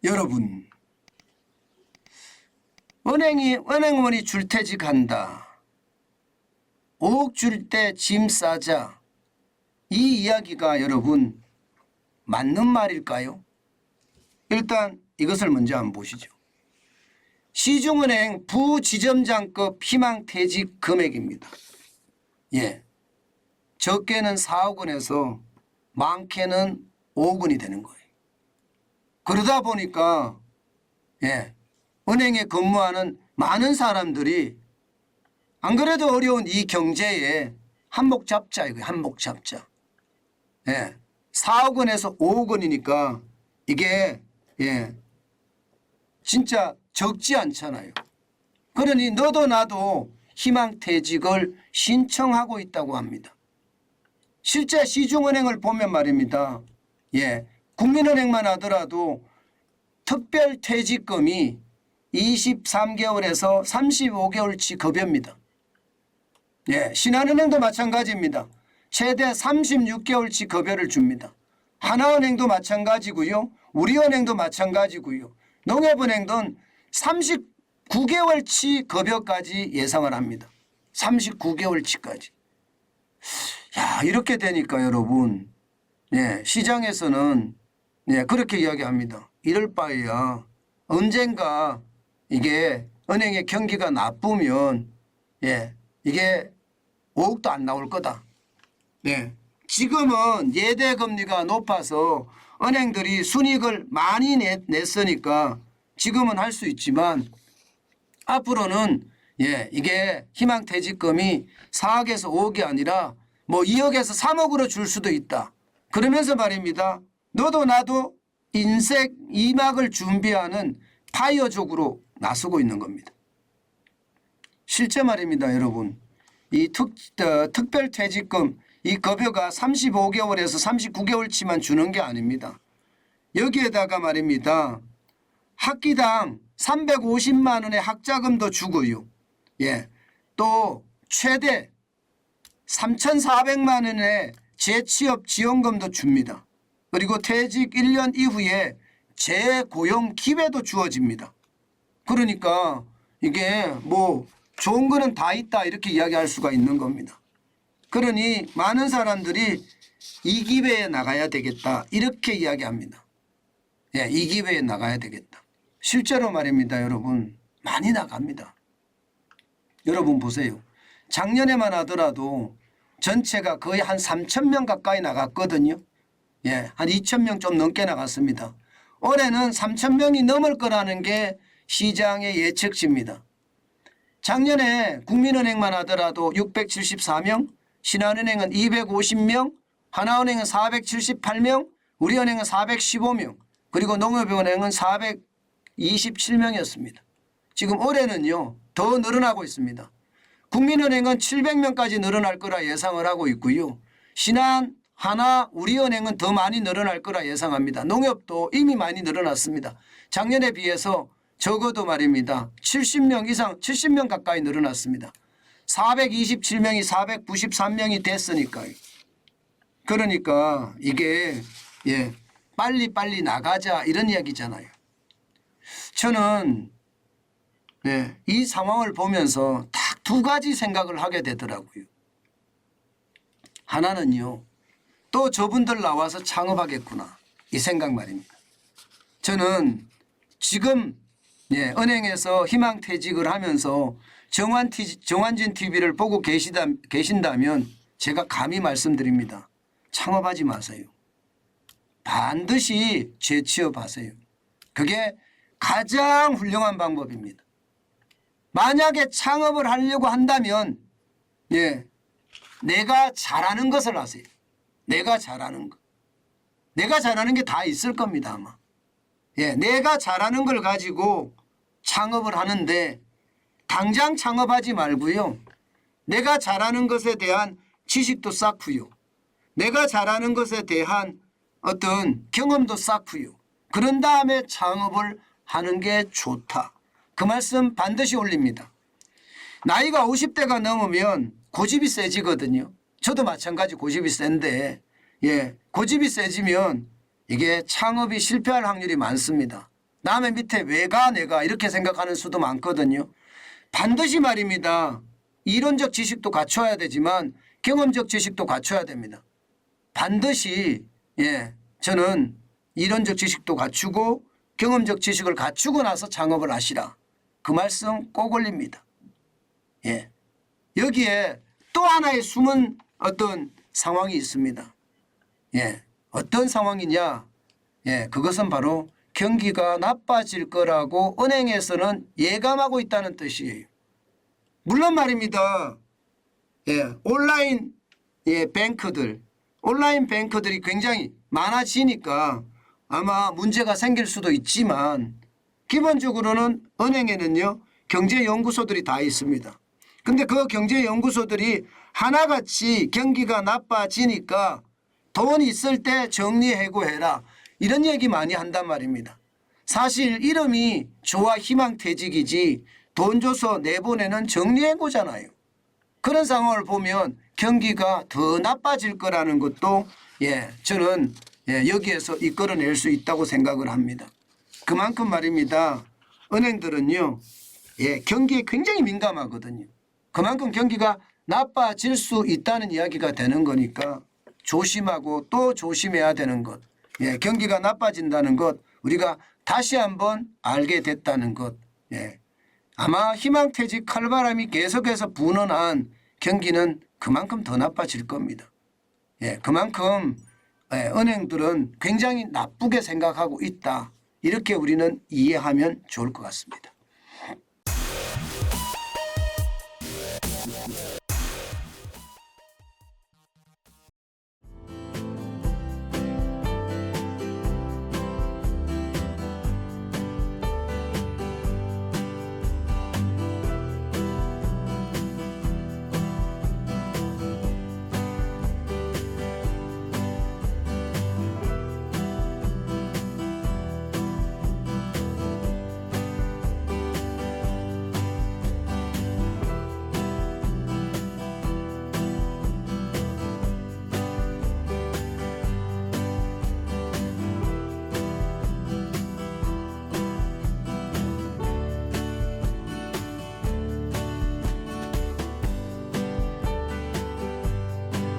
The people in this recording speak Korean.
여러분, 은행원이 줄퇴직한다. 5억 줄 때 짐 싸자. 이 이야기가 여러분 맞는 말일까요? 일단 이것을 먼저 한번 보시죠. 시중은행 부지점장급 희망퇴직 금액입니다. 예, 적게는 4억 원에서 많게는 5억 원이 되는 거예요. 그러다 보니까 은행에 근무하는 많은 사람들이 안 그래도 어려운 이 경제에 한몫 잡자 이거예요. 한몫 잡자. 4억 원에서 5억 원이니까 이게 진짜 적지 않잖아요. 그러니 너도 나도 희망퇴직을 신청하고 있다고 합니다. 실제 시중은행을 보면 말입니다. 국민은행만 하더라도 특별퇴직금이 23개월에서 35개월치 급여입니다. 신한은행도 마찬가지입니다. 최대 36개월치 급여를 줍니다. 하나은행도 마찬가지고요. 우리은행도 마찬가지고요. 농협은행은 39개월치 급여까지 예상을 합니다. 39개월치까지. 야, 이렇게 되니까 여러분, 시장에서는 그렇게 이야기합니다. 이럴 바에야 언젠가 이게 은행의 경기가 나쁘면 이게 5억도 안 나올 거다. 지금은 예대금리가 높아서 은행들이 순이익을 많이 냈으니까 지금은 할 수 있지만 앞으로는 이게 희망퇴직금이 4억에서 5억이 아니라 뭐 2억에서 3억으로 줄 수도 있다. 그러면서 말입니다. 너도 나도 인생 2막을 준비하는 파이어족으로 나서고 있는 겁니다. 실제 말입니다, 여러분. 이 특별퇴직금 이 급여가 35개월에서 39개월치만 주는 게 아닙니다. 여기에다가 말입니다. 학기당 350만 원의 학자금도 주고요. 또 최대 3,400만 원의 재취업 지원금도 줍니다. 그리고 퇴직 1년 이후에 재고용 기회도 주어집니다. 그러니까 이게 뭐 좋은 거는 다 있다 이렇게 이야기할 수가 있는 겁니다. 그러니 많은 사람들이 이 기회에 나가야 되겠다 이렇게 이야기합니다. 이 기회에 나가야 되겠다. 실제로 말입니다, 여러분. 많이 나갑니다. 여러분 보세요. 작년에만 하더라도 전체가 거의 한 3,000명 가까이 나갔거든요. 한 2,000명 좀 넘게 나갔습니다. 올해는 3,000명이 넘을 거라는 게 시장의 예측치입니다. 작년에 국민은행만 하더라도 674명, 신한은행은 250명, 하나은행은 478명, 우리은행은 415명, 그리고 농협은행은 427명이었습니다. 지금 올해는요 더 늘어나고 있습니다. 국민은행은 700명까지 늘어날 거라 예상을 하고 있고요. 신한, 하나, 우리은행은 더 많이 늘어날 거라 예상합니다. 농협도 이미 많이 늘어났습니다. 작년에 비해서 적어도 말입니다. 70명 이상, 70명 가까이 늘어났습니다. 427명이 493명이 됐으니까요. 그러니까 이게 빨리빨리 나가자 이런 이야기잖아요. 저는 이 상황을 보면서 딱 두 가지 생각을 하게 되더라고요. 하나는요. 또 저분들 나와서 창업하겠구나. 이 생각 말입니다. 저는 지금 은행에서 희망퇴직을 하면서 정환진 TV를 보고 계신다면 제가 감히 말씀드립니다. 창업하지 마세요. 반드시 재취업하세요. 그게 가장 훌륭한 방법입니다. 만약에 창업을 하려고 한다면 내가 잘하는 것을 하세요. 내가 잘하는 것. 내가 잘하는 게 다 있을 겁니다 아마. 내가 잘하는 걸 가지고 창업을 하는데 당장 창업하지 말고요. 내가 잘하는 것에 대한 지식도 쌓고요. 내가 잘하는 것에 대한 어떤 경험도 쌓고요. 그런 다음에 창업을 하는 게 좋다. 그 말씀 반드시 올립니다. 나이가 50대가 넘으면 고집이 세지거든요. 저도 마찬가지 고집이 센데 고집이 세지면 이게 창업이 실패할 확률이 많습니다. 남의 밑에 왜 가 내가 이렇게 생각하는 수도 많거든요. 반드시 말입니다. 이론적 지식도 갖춰야 되지만 경험적 지식도 갖춰야 됩니다. 반드시 저는 이론적 지식도 갖추고 경험적 지식을 갖추고 나서 창업을 하시라. 그 말씀 꼭 올립니다. 여기에 또 하나의 숨은 어떤 상황이 있습니다. 어떤 상황이냐? 그것은 바로 경기가 나빠질 거라고 은행에서는 예감하고 있다는 뜻이에요. 물론 말입니다. 온라인 뱅크들이 굉장히 많아지니까 아마 문제가 생길 수도 있지만 기본적으로는 은행에는요 경제연구소들이 다 있습니다. 근데 그 경제연구소들이 하나같이 경기가 나빠지니까 돈 있을 때 정리해고해라 이런 얘기 많이 한단 말입니다. 사실 이름이 조화 희망퇴직이지 돈 줘서 내보내는 정리해고잖아요. 그런 상황을 보면 경기가 더 나빠질 거라는 것도 저는 여기에서 이끌어낼 수 있다고 생각을 합니다. 그만큼 말입니다. 은행들은요 경기에 굉장히 민감하거든요. 그만큼 경기가 나빠질 수 있다는 이야기가 되는 거니까 조심하고 또 조심해야 되는 것. 경기가 나빠진다는 것 우리가 다시 한번 알게 됐다는 것. 아마 희망퇴직 칼바람이 계속해서 부는 한 경기는 그만큼 더 나빠질 겁니다. 그만큼 은행들은 굉장히 나쁘게 생각하고 있다. 이렇게 우리는 이해하면 좋을 것 같습니다.